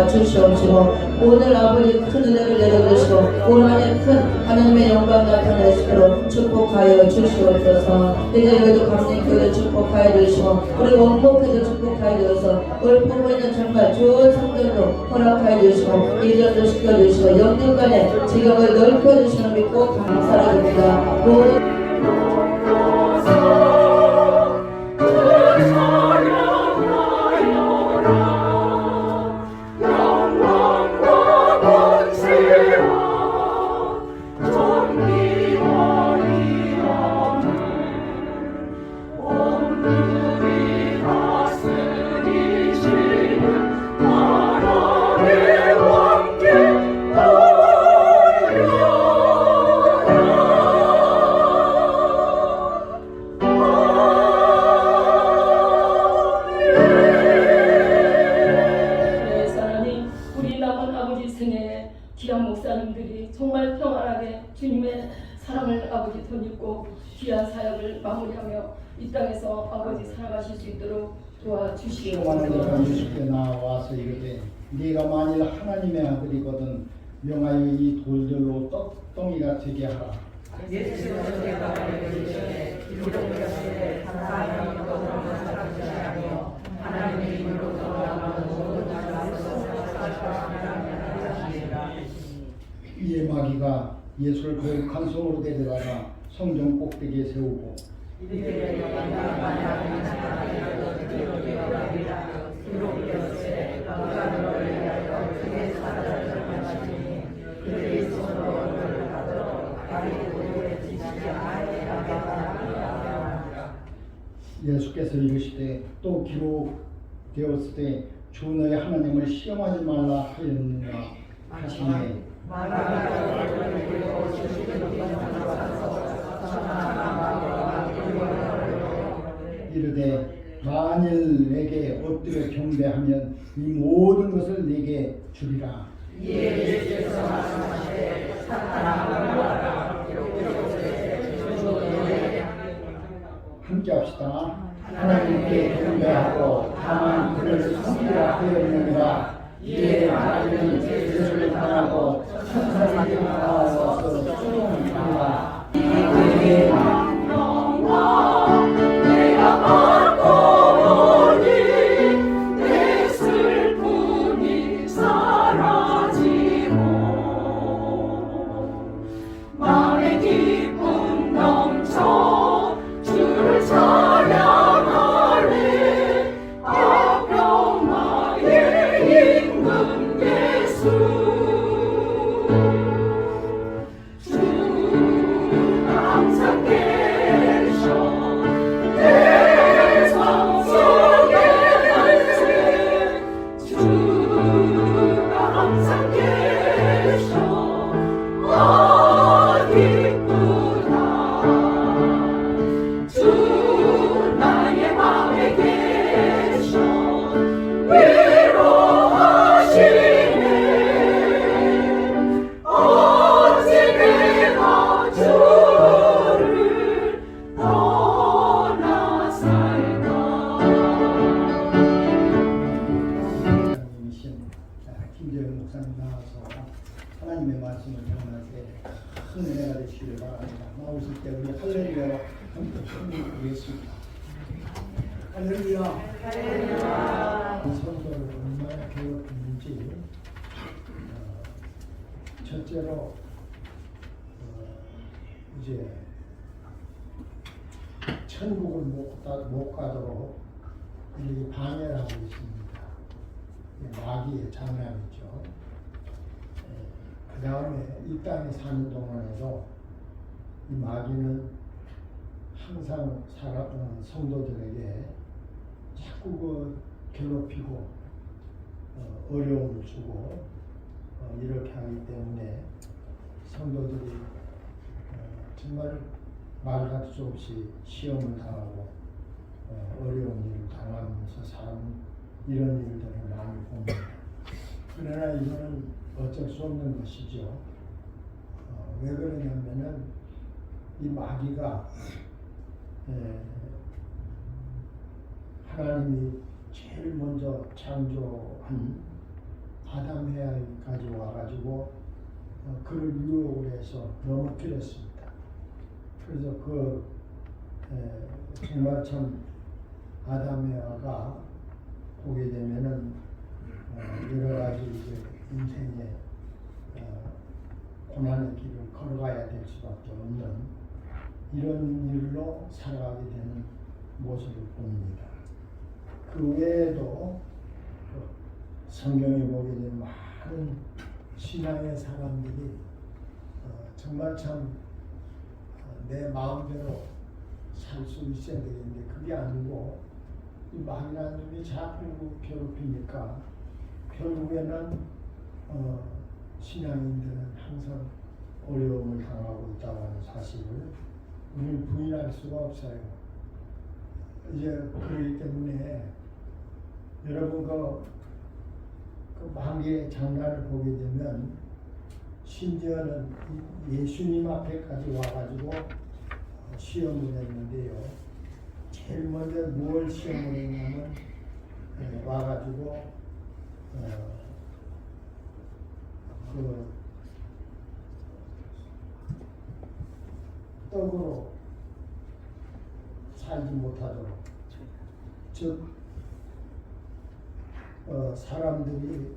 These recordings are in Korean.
주시옵시고 오늘 아버지 큰 은혜를 내려주시고 올 한해 큰 하나님의 영광 나타내시도록 축복하여 주시옵소서. 이제 여기도 감리교회 축복하여 주시고 우리 원목회도 축복하여 주셔서 올 부모님 정말 좋은 성적으로 허락하여 주시고 이전도 시켜주시고 영육간의 지경을 넓혀주시는 믿고 감사드립니다. 귀한 목사님들이 정말 평안하게 주님의 사랑을 아버지 덧입고 귀한 사역을 마무리하며 이 땅에서 아버지 살아가실 수 있도록 도와주시옵소서. 주께 나와서 이르되 네가 만일 하나님의 아들이거든 명하여 이 돌들로 떡덩이가 되게 하라. 하나님의 이름으로 이에 마귀가 예수를 거룩한 성으로 데려다가 성전 꼭대기에 세우고 예수께서 이르시되 또 기록되었을 때 주 너의 하나님을 시험하지 말라 하였느니라 하시니 이르되 만일 내게 엎드려 경배하면 이 모든 것을 내게 주리라. 예수께서 말씀하시되 사탄아 함께 합시다. 하나님께 경배하고 다만 그를 섬기라 하였느니라. 이에 마귀는 예수를 당하고 천사들이 나와서 쫓아오니라. 하나님의 말씀을 전할 때 큰 은혜가 되시기를 바랍니다. 나오실 때 우리 할렐루야로 함께 손을 드리겠습니다. 할렐루야. 할렐루야. 이 성도를 얼마나 괴롭혔는지 첫째로 이제 천국을 못 가도록 이 방해를 하고 있습니다. 마귀의 장난이죠. 그 다음에 이 땅에 사는 동안에도 이 마귀는 항상 성도들에게 자꾸 괴롭히고 어려움을 주고 이렇게 하기 때문에 성도들이 정말 말할 수 없이 시험을 당하고 어려운 일을 당하면서 이런 일들을 많이 봅니다. 그러나 이거는 어쩔 수 없는 것이죠. 왜 그러냐면은 이 마귀가 하나님이 제일 먼저 창조한 아담 해아까지 와가지고 그를 유혹을 해서 넘어뜨렸습니다. 그래서 정말 참 아담 해아가 보게 되면은 여러 가지 이제 인생의 고난의 길을 걸어가야 될 수밖에 없는 이런 일로 살아가게 되는 모습을 봅니다. 그 외에도 성경에 보게 되는 많은 신앙의 사람들이 정말 참 내 마음대로 살 수 있어야 되는데 그게 아니고 이 마귀라는 놈이 자꾸 괴롭히니까 결국에는 신앙인들은 항상 어려움을 당하고 있다는 사실을 우리는 부인할 수가 없어요. 이제 그렇기 때문에 여러분 그 만개의 장난을 보게 되면 심지어는 예수님 앞에까지 와가지고 시험을 했는데요. 제일 먼저 무엇 시험을 했냐면 와가지고 그 떡으로 살지 못하도록 즉 사람들이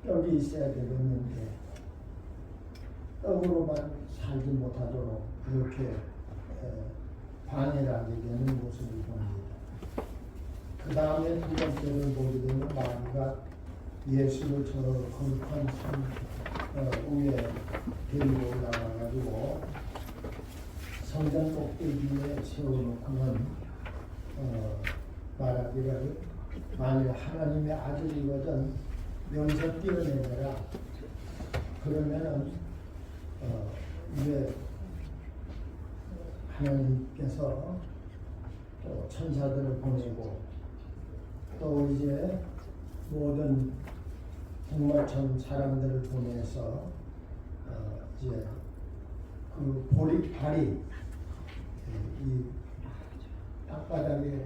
떡이 있어야 되겠는데 떡으로만 살지 못하도록 이렇게 방해를 하게 되는 모습을 봅니다. 그 다음에 두 번째를 보게 되면 마귀가 예수를 저 거룩한 산 위에 데리고 올라가가지고 성전 꼭대기에 세워놓고는 말하기를 만일 하나님의 아들이거든 여기서 뛰어내려라. 그러면은 이제 하나님께서 또 천사들을 보내고 또 이제 모든 정말참 사람들을 보내서 이제 그 발이 이 땅바닥에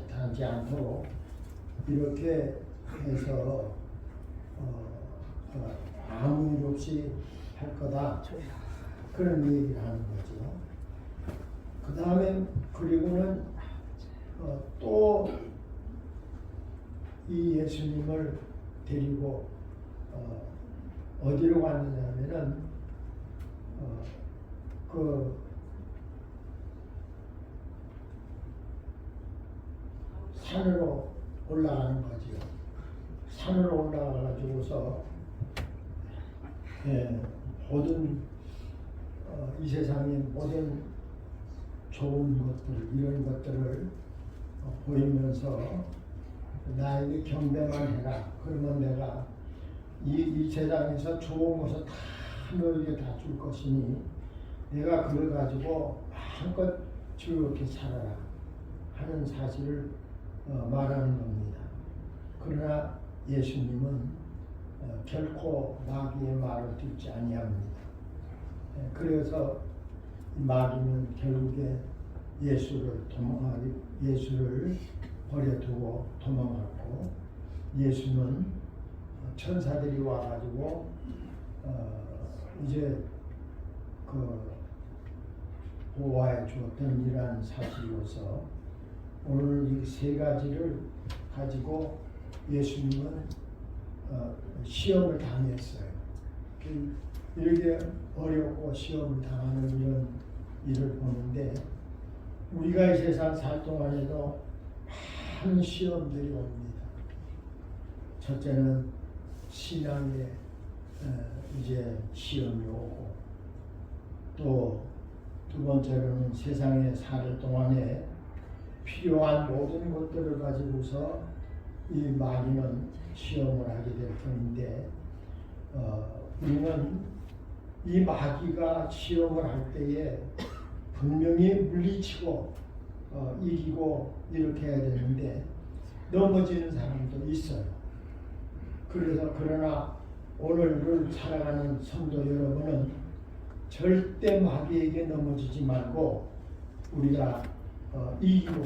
닿지 않도록 이렇게 해서 아무 일 없이 할 거다 그런 얘기를 하는 거죠. 그 다음에 그리고는 또 이 예수님을 데리고 어디로 갔느냐면은 그 산으로 올라가는 거지요. 산으로 올라가가지고서 모든 이 세상의 모든 좋은 것들 이런 것들을 보이면서 나에게 경배만 해라. 그러면 내가 이 세상에서 좋은 것을 다 너에게 다 줄 것이니 내가 그걸 가지고 마음껏 즐겁게 살아라 하는 사실을 말하는 겁니다. 그러나 예수님은 결코 마귀의 말을 듣지 아니합니다. 그래서 마귀는 결국에 예수를 버려두고 도망갔고 예수는 천사들이 와가지고 이제 그 보호해 주었던 이러한 사실로서 오늘 이 세 가지를 가지고 예수님은 시험을 당했어요. 이렇게 어렵고 시험을 당하는 이런 일을 보는데 우리가 이 세상 살 동안에도 많은 시험들이 옵니다. 첫째는 신앙의 이제 시험이 오고 또 두 번째로는 세상에 살 동안에 필요한 모든 것들을 가지고서 이 마귀는 시험을 하게 될 터인데 우리는 이 마귀가 시험을 할 때에 분명히 물리치고 이기고 이렇게 해야 되는데 넘어지는 사람도 있어요. 그러나 오늘을 살아가는 성도 여러분은 절대 마귀에게 넘어지지 말고 우리가 이기고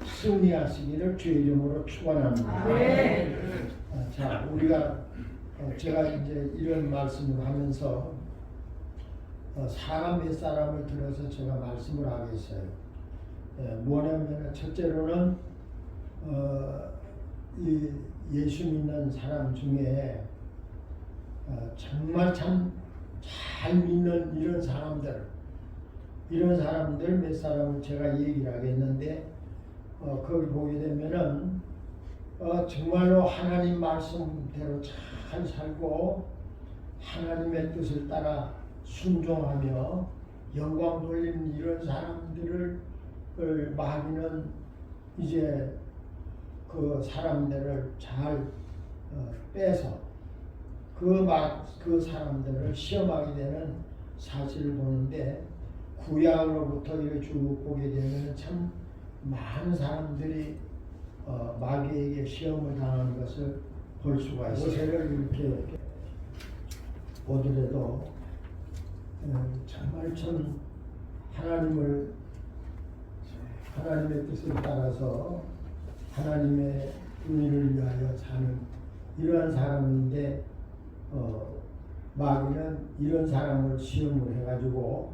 승리하시기를 주의 이름으로 축원합니다. 자, 우리가 제가 이제 이런 말씀을 하면서 사람 몇 사람을 들어서 제가 말씀을 하겠어요. 뭐냐면 첫째로는 이 예수 믿는 사람 중에 정말 참 잘 믿는 이런 사람들 몇 사람을 제가 얘기를 하겠는데 거기 보게 되면은 정말로 하나님 말씀대로 잘 살고 하나님의 뜻을 따라 순종하며 영광 돌리는 이런 사람들을 마귀는 이제 그 사람들을 잘 빼서 그 사람들을 시험하게 되는 사실을 보는데 구약으로부터 이렇게 쭉 보게 되면 참 많은 사람들이 마귀에게 시험을 당하는 것을 볼 수가 있어요. 모세를 이렇게 보더라도 정말 참 하나님의 뜻을 따라서 하나님의 의를 위하여 사는 이러한 사람인데 마귀는 이런 사람을 시험을 해가지고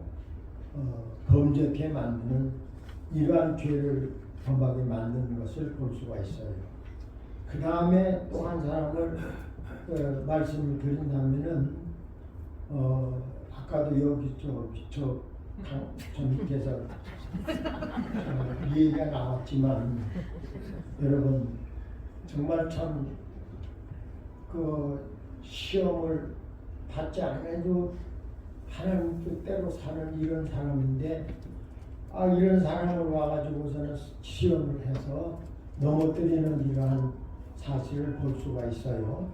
범죄케 만드는 이러한 죄를 범하게 만드는 것을 볼 수가 있어요. 그 다음에 또 한 사람을 말씀을 드린다면은 아까도 여기 저 밑에서 이 얘기가 나왔지만 여러분 정말 참 그 시험을 받지 않아도 하나님 뜻대로 사는 이런 사람인데 이런 사람을 와가지고서는 시험을 해서 넘어뜨리는 이러한 사실을 볼 수가 있어요.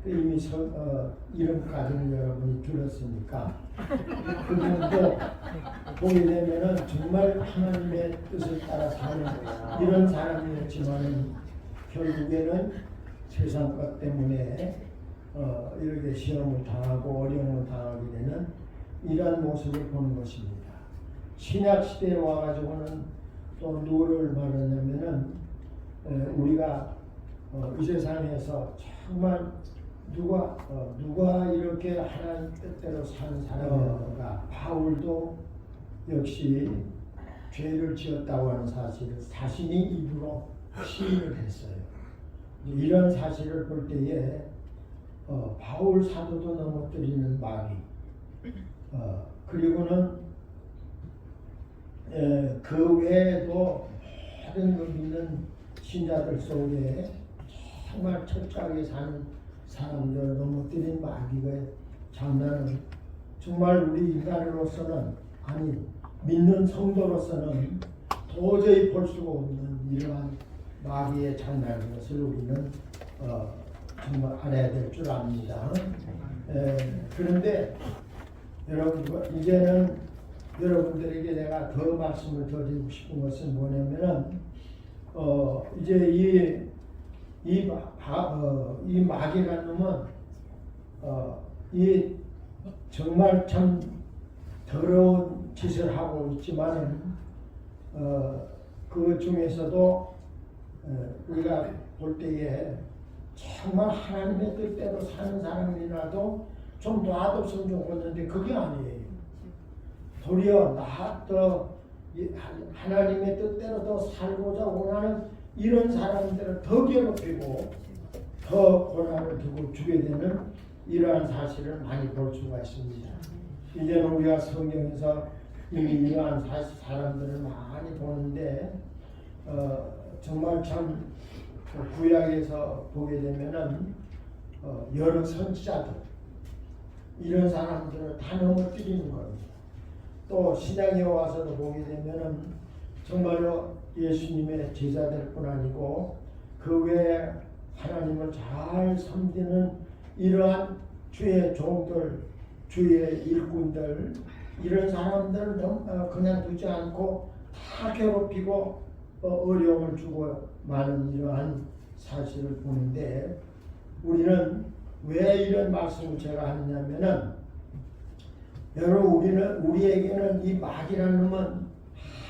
이미 이름까지는 여러분이 들었으니까 그분도 보게 되면은 정말 하나님의 뜻을 따라 사는 이런 사람이었지만은 결국에는 세상 것 때문에 이렇게 시험을 당하고 어려움을 당하게 되는 이러한 모습을 보는 것입니다. 신약 시대에 와가지고는 또 누구를 말하냐면은 우리가 이 세상에서 정말 누가 이렇게 하나님 뜻대로 사는 사람인가? 바울도 역시 죄를 지었다고 하는 사실을 자신이 입으로 시인을 했어요. 이런 사실을 볼 때에 바울 사도도 넘어뜨리는 마귀, 그리고는 그 외에도 다른 믿는 신자들 속에 정말 철저하게 사는 사람들을 넘어뜨린 마귀의 장난은 정말 우리 인간으로서는 믿는 성도로서는 도저히 볼 수가 없는 이러한 마귀의 장난인 것을 우리는 정말 알아야 될 줄 압니다. 그런데 여러분 이제는 여러분들에게 내가 더 말씀을 드리고 싶은 것은 뭐냐면은 이제 이 마귀라는 놈은 이 정말 참 더러운 짓을 하고 있지만은 그 중에서도 우리가 볼 때에 정말 하나님의 뜻대로 사는 사람이라도 좀 놔뒀으면 좋겠는데 그게 아니에요. 도리어 더 하나님의 뜻대로 더 살고자 원하는 이런 사람들을 더 괴롭히고 더 고난을 주게 되는 이러한 사실을 많이 볼 수가 있습니다. 이제는 우리가 성경에서 이미 이러한 사람들을 많이 보는데 정말 참 구약에서 보게 되면은 여러 선지자들 이런 사람들을 다 넘어뜨리는 겁니다. 또 신약에 와서도 보게 되면은 정말로 예수님의 제자들 뿐 아니고 그 외에 하나님을 잘 섬기는 이러한 주의 종들, 주의 일꾼들 이런 사람들을 그냥 두지 않고 다 괴롭히고 어려움을 주고 많은 이러한 사실을 보는데 우리는 왜 이런 말씀을 제가 하느냐면은 여러분 우리에게는 이 마귀라는 놈은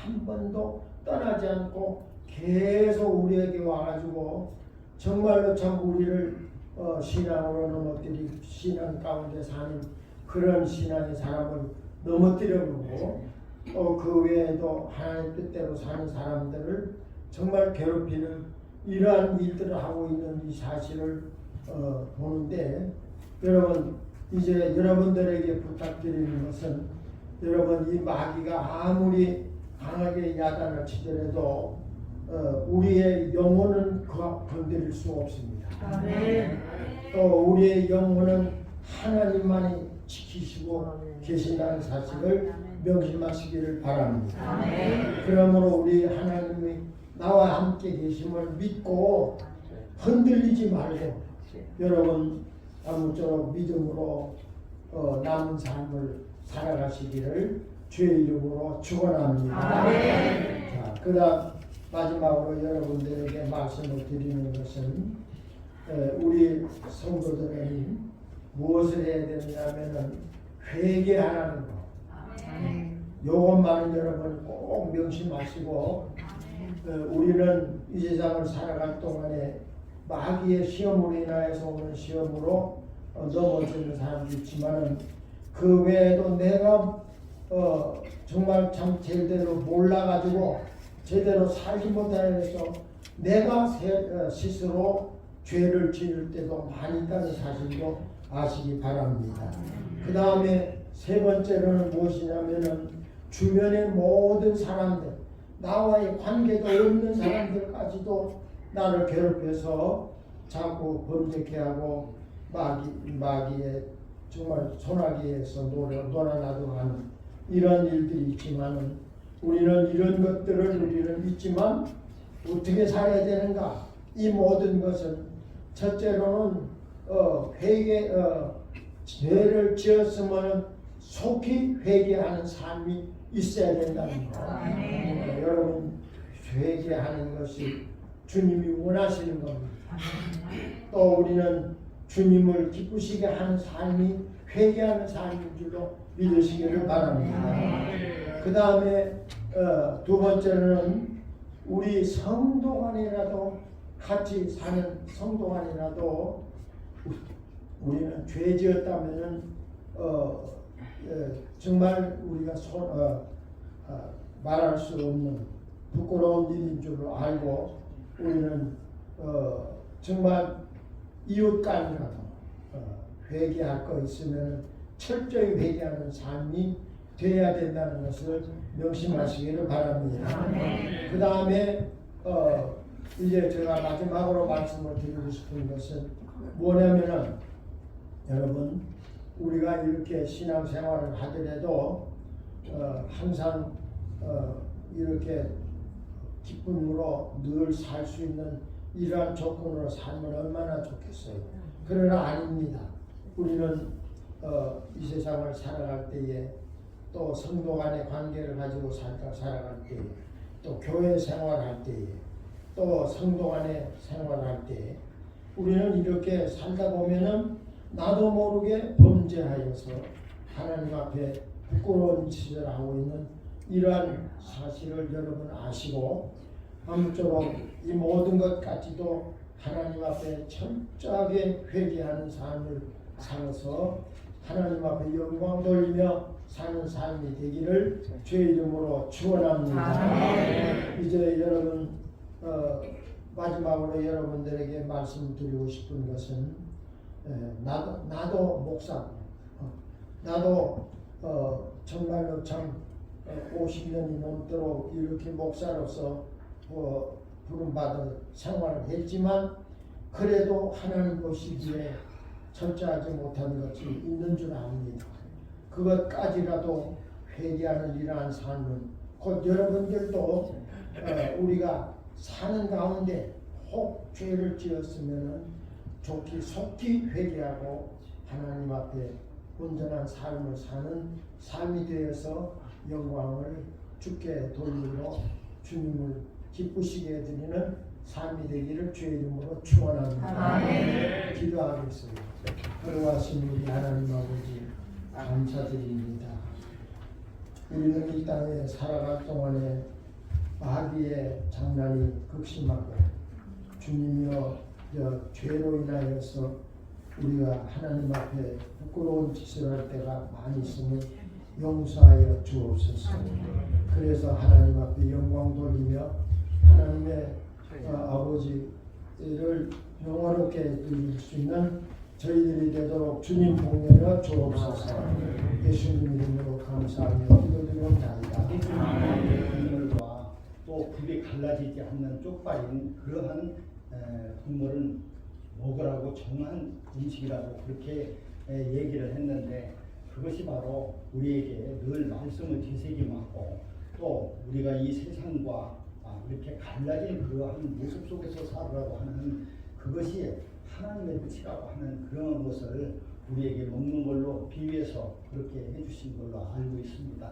한 번도 떠나지 않고 계속 우리에게 와가지고 정말로 자꾸 우리를 신앙으로 넘어뜨리 신앙 가운데 사는 그런 신앙의 사람을 넘어뜨려보고 또 그 외에도 하나님 뜻대로 사는 사람들을 정말 괴롭히는 이러한 일들을 하고 있는 이 사실을 보는데, 여러분 이제 여러분들에게 부탁드리는 것은, 여러분 이 마귀가 아무리 강하게 야단을 치더라도 우리의 영혼은 건드릴 수 없습니다. 또 우리의 영혼은 하나님만이 지키시고 계신다는 사실을 명심하시기를 바랍니다. 그러므로 우리 하나님이 나와 함께 계심을 믿고 흔들리지 말고 여러분 아무쪼록 믿음으로 남은 삶을 살아가시기를 주의 이름으로 축원합니다. 자, 그다음 마지막으로 여러분들에게 말씀을 드리는 것은, 우리 성도들은 무엇을 해야 되냐면은 회개하라는 거. 요것만은 여러분 꼭 명심하시고, 우리는 이 세상을 살아갈 동안에 마귀의 시험으로 인하여서 오는 시험으로 넘어지는 사람도 있지만은, 그 외에도 내가 정말 참 제대로 몰라가지고 제대로 살지 못하여서 내가 스스로 죄를 지을 때도 많이 있다는 사실도 아시기 바랍니다. 그 다음에 세 번째로는 무엇이냐면은 주변의 모든 사람들, 나와의 관계도 없는 사람들까지도 나를 괴롭혀서 자꾸 범죄케 하고 마귀의 정말 소나기에서 놀아나도록 하는 이런 일들이 있지만은, 우리는 이런 것들을 우리는 있지만 어떻게 살아야 되는가? 이 모든 것은 첫째로는 죄를 지었으면 속히 회개하는 삶이 있어야 된다는 거. 여러분 회개하는 것이 주님이 원하시는 겁니다. 또 우리는 주님을 기쁘시게 하는 삶이 회개하는 삶인 줄로 믿으시기를 바랍니다. 그 다음에 두 번째는 우리 성도 간이라도 같이 사는 성도 간이라도 우리는 죄 지었다면은 정말 우리가 말할 수 없는 부끄러운 일인 줄 알고, 우리는 정말 이웃 간이라도 회개할 거 있으면 철저히 회개하는 삶이 되어야 된다는 것을 명심하시기를 바랍니다. 그 다음에 이제 제가 마지막으로 말씀을 드리고 싶은 것은 뭐냐면은, 여러분 우리가 이렇게 신앙생활을 하더라도 항상 이렇게 기쁨으로 늘 살 수 있는 이러한 조건으로 살면 얼마나 좋겠어요. 그러나 아닙니다. 우리는 이 세상을 살아갈 때에, 또 성도 간의 관계를 가지고 살아갈 때에, 또 교회 생활할 때에, 또 성도 간의 생활할 때에, 우리는 이렇게 살다 보면은 나도 모르게 범죄하여서 하나님 앞에 부끄러운 짓을 하고 있는 이러한 사실을 여러분 아시고, 아무쪼록 이 모든 것까지도 하나님 앞에 철저하게 회개하는 삶을 살아서 하나님 앞에 영광 돌리며 사는 삶이 되기를 주의 이름으로 축원합니다. 이제 여러분 마지막으로 여러분들에게 말씀드리고 싶은 것은, 나도 목사, 나도 정말로 참 50년이 넘도록 이렇게 목사로서 부름받은 생활을 했지만, 그래도 하나님 보시기에 철저하지 못한 것이 있는 줄 압니다. 그것까지라도 회개하는 이러한 삶은 곧 여러분들도 우리가 사는 가운데 혹 죄를 지었으면 속히 회개하고 하나님 앞에 온전한 삶을 사는 삶이 되어서 영광을 주께 돌리고 주님을 기쁘시게 드리는 삶이 되기를 주의 이름으로 축원합니다. 기도하겠습니다. 거룩하신 우리 하나님 아버지, 감사드립니다. 우리는 이 땅에 살아갈 동안에 마귀의 장난이 극심하고, 주님이여 죄로 인하여서 우리가 하나님 앞에 부끄러운 짓을 할 때가 많이 있으면 용서하여 주옵소서. 그래서 하나님 앞에 영광 돌리며 하나님의 아버지를 영화롭게 드릴 수 있는 저희들이 되도록 주님 복내려 주옵소서. 예수님 이름으로 감사하며 기도드리옵나이다. 동물과 또 굽이 갈라지지 않는 쪽발인 그러한 동물은 먹으라고 정한 음식이라고 그렇게 얘기를 했는데, 그것이 바로 우리에게 늘 말씀을 되새김하고 또 우리가 이 세상과 이렇게 갈라진 그러한 모습 속에서 살으라고 하는 그것이 하나님의 뜻이라고 하는 그런 것을 우리에게 먹는 걸로 비유해서 그렇게 해주신 걸로 알고 있습니다.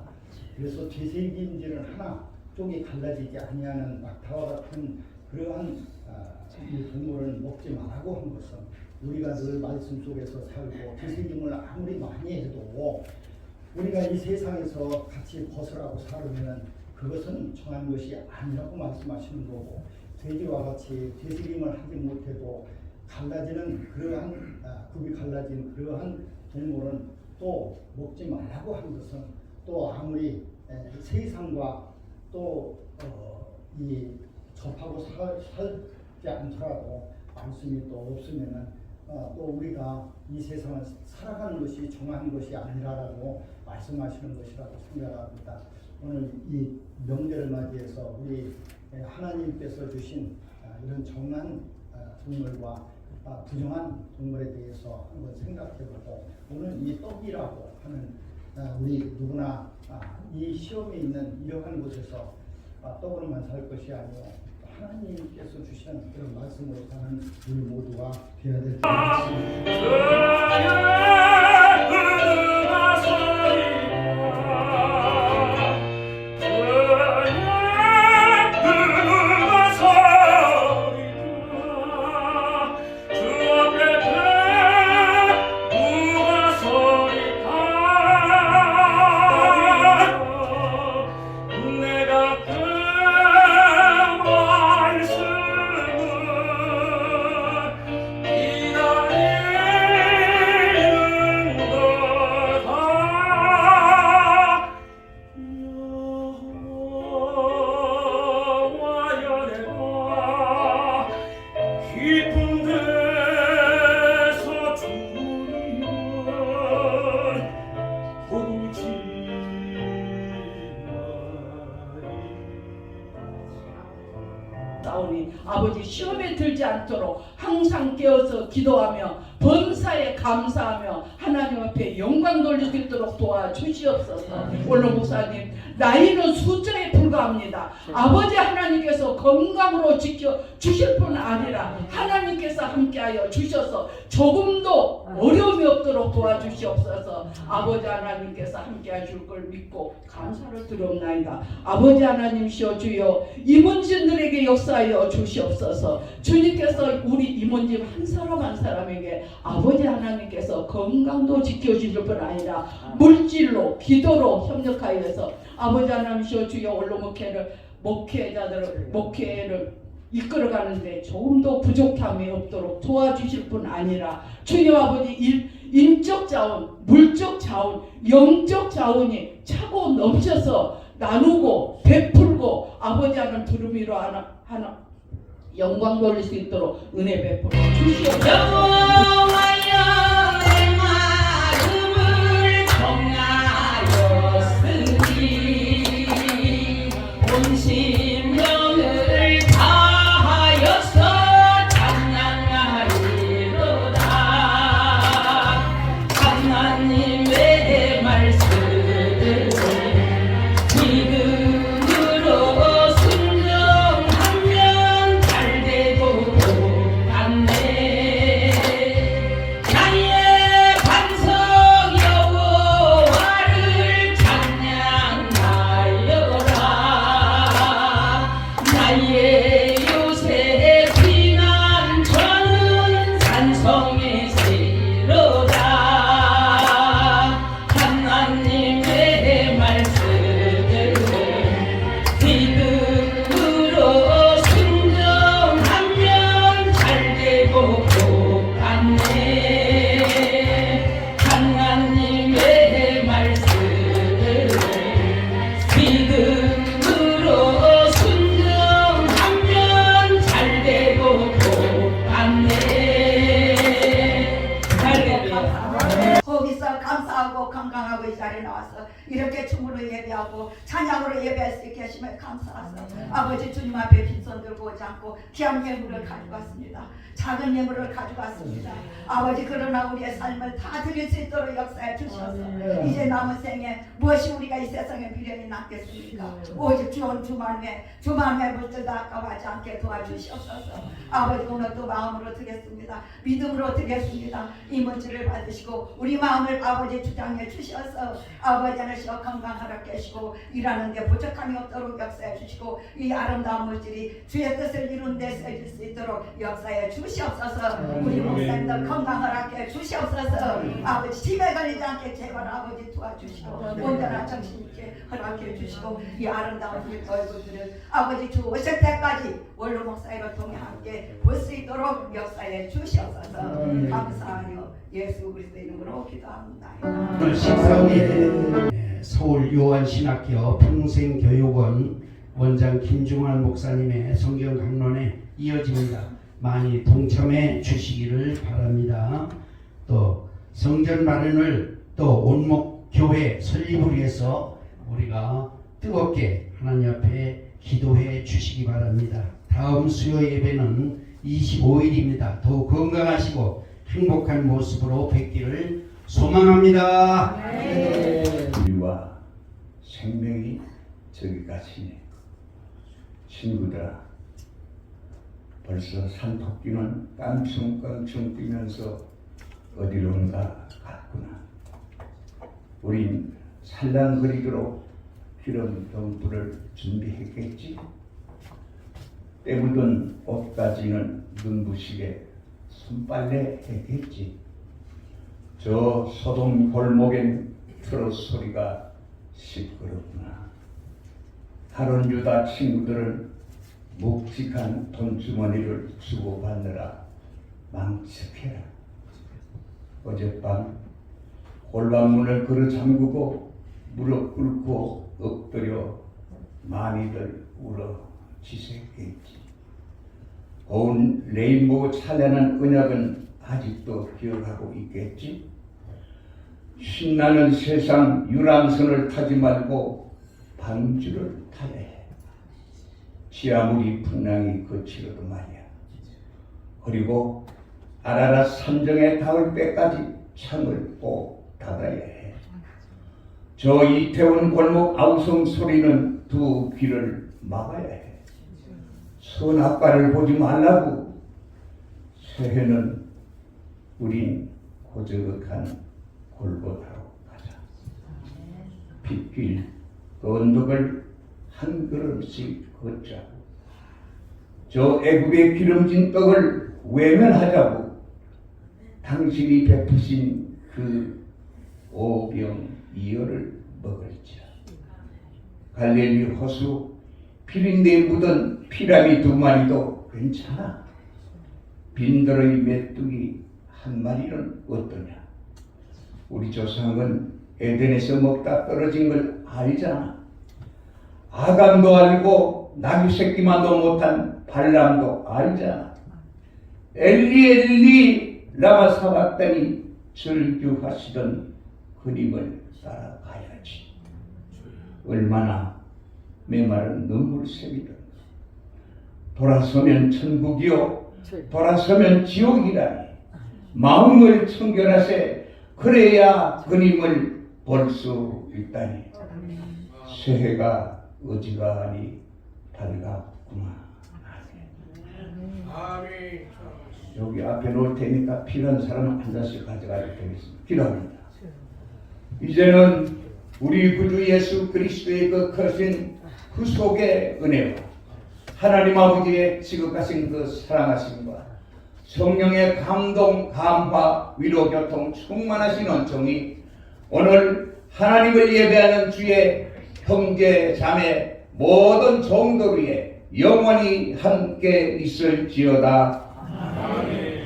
그래서 되새김질은 하나 쪽이 갈라지지 아니하는 낙타와 같은 그러한 이 동물을 먹지 말라고 한 것은 우리가 늘 말씀 속에서 살고 되새김을 아무리 많이 해도 우리가 이 세상에서 같이 벗으라고 살으면 그것은 정한 것이 아니라고 말씀하시는 거고, 돼지와 같이 되새김을 하지 못해도 갈라지는 그러한 굽이 갈라진 그러한 동물은 또 먹지 말라고 한 것은 또 아무리 세상과 또 이 접하고 살지 않더라도 말씀이 또 없으면은 또 우리가 이 세상을 살아가는 것이 정한 것이 아니라라고 말씀하시는 것이라고 생각합니다. 오늘 이 명절을 맞이해서 우리 하나님께서 주신 이런 정한 동물과 부정한 동물에 대해서 한번 생각해보고, 오늘 이 떡이라고 하는 우리 누구나 이 시험에 있는 이러한 곳에서 떡으로만 살 것이 아니고 하나님께서 주시는 그런 말씀으로 사는 우리 모두가 되어야 될 것 같습니다. 우리 아버지 시험에 들지 않도록 항상 깨어서 기도하며 범사에 감사하며 하나님 앞에 영광 돌릴 수 있도록 도와주시옵소서. 오늘 목사님, 나이는 숫자에 불과합니다. 아버지 하나님께서 건강으로 지켜 주실 뿐 아니라 하나님께서 함께하여 주셔서 조금도 어려움이 없도록 도와주시옵소서. 아버지 하나님께서 함께하실 걸 믿고 감사를 드리옵나이다. 아버지 하나님이시여 주여, 임원진들에게 역사하여 주시옵소서. 주님께서 우리 임원진 한 사람 한 사람에게 아버지 하나님께서 건강도 지켜주실 뿐 아니라 물질로 기도로 협력하여서 아버지 하나님이시여 주여, 원로목회를 목회를 이끌어가는데 조금도 부족함이 없도록 도와주실 뿐 아니라 주님 아버지 인적 자원, 물적 자원, 영적 자원이 차고 넘쳐서 나누고 베풀고 아버지 하나님 두루미로 하나 영광 돌릴 수 있도록 은혜 베풀어 주시옵소서. 순종하면 잘 되고 안 돼. 자리에 나와서 이렇게 춤으로 예배하고 찬양으로 예배할 수 있게 하시면 감사하소서. 아버지 주님 앞에 빈손 들고 오지 않고 귀한 예물을 가져왔습니다. 작은 예물을 가져왔습니다. 아버지 그러나 우리의 삶을 다 드릴 수 있도록 역사해 주셔서 이제 남은 생에 무엇이 우리가 이 세상에 미련이 남겠습니까? 오직 주만의 물질도 아까워하지 않게 도와주시옵소서. 아버지 오늘 또 마음으로 드겠습니다. 믿음으로 드겠습니다. 이 물질을 받으시고 우리 마음을 아버지 주장해 주셔서 아버지 하나시여 건강하게 하시고 일하는 데 부족함이 없도록 역사해 주시고 이 아름다운 물질이 주의 뜻을 이룬 데 쓰여질 수 있도록 역사해 주시옵소서. 우리 목사님들 건강하게 주시옵소서. 아버지 집에 걸리지 않게 제발 아버지 도와주시고 온전한 정신 있게 허락해 주시고 이 아름다운 얼굴들을 아버지 주 오실 때까지 원로 목사님을 통해 함께 볼 수 있도록 역사해 주시옵소서. 감사하며 예수 그리스도의 이름으로 기도합니다. 오늘 식사 후에 서울 요한신학교 평생교육원 원장 김중환 목사님의 성경 강론에 이어집니다. 많이 동참해 주시기를 바랍니다. 또 성전 마련을 또 온목교회 설립을 위해서 우리가 뜨겁게 하나님 앞에 기도해 주시기 바랍니다. 다음 수요 예배는 25일입니다. 더욱 건강하시고 행복한 모습으로 뵙기를 소망합니다. 우리와 생명이 저기까지네. 친구들아, 벌써 산토끼는 깡충깡충 뛰면서 어디론가 갔구나. 우린 살랑거리도록 기름 덩불을 준비했겠지. 때 묻은 옷까지는 눈부시게 손빨래 했겠지. 저 소돔 골목엔 트롯 소리가 시끄럽구나. 다른 유다 친구들은 묵직한 돈주머니를 주고받느라 망측해라. 어젯밤 골방문을 걸어 잠그고 무릎 꿇고 엎드려 많이들 울어 지새겠지. 고운 레인보우 찬란한 언약은 아직도 기억하고 있겠지. 신나는 세상 유람선을 타지 말고 방주를 타야 해. 지 아무리 풍랑이 거칠어도 말이야. 그리고 아라랏 산정에 닿을 때까지 창을 꼭 닫아야 해. 저 이태원 골목 아우성 소리는 두 귀를 막아야 해. 선악과를 보지 말라고. 새해는 우린 고저넉한 골고다로 가자. 빗길 그 언덕을 한 걸음씩 걷자고. 저 애굽의 기름진 떡을 외면하자고. 당신이 베푸신 그 오병이어를 먹을지라. 갈릴리 호수 비린내에 묻은 피라미 2마리도 괜찮아. 빈더러이 메뚜기 1마리는 어떠냐. 우리 조상은 에덴에서 먹다 떨어진 걸 알잖아. 아간도 알고 나귀 새끼만도 못한 발람도 알잖아. 엘리 엘리 라마 사박다니 절규하시던 그림을 따라가야지. 얼마나 메마른 눈물샘이든 돌아서면 천국이요 돌아서면 지옥이라니. 마음을 청결하세. 그래야 그림을 볼 수 있다니. 새해가 어지간히 밝았구나. 아멘. 여기 앞에 놓을 테니까 필요한 사람은 한 잔씩 가져가도 되겠습니다. 기도합니다. 이제는 우리 구주 예수 그리스도의 그 크신 그 속의 은혜와 하나님 아버지의 지극하신 그 사랑하심과 성령의 감동, 감화, 위로, 교통 충만하신 은총이 오늘 하나님을 예배하는 주의 형제, 자매 모든 종들 위에 영원히 함께 있을지어다. 아멘.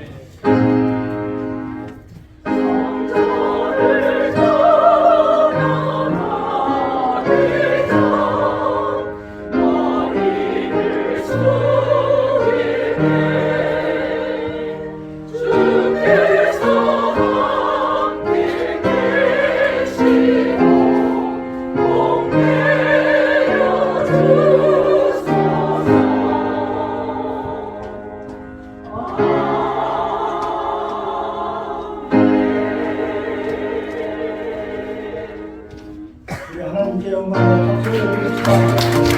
주께서 함께 계시오. 네.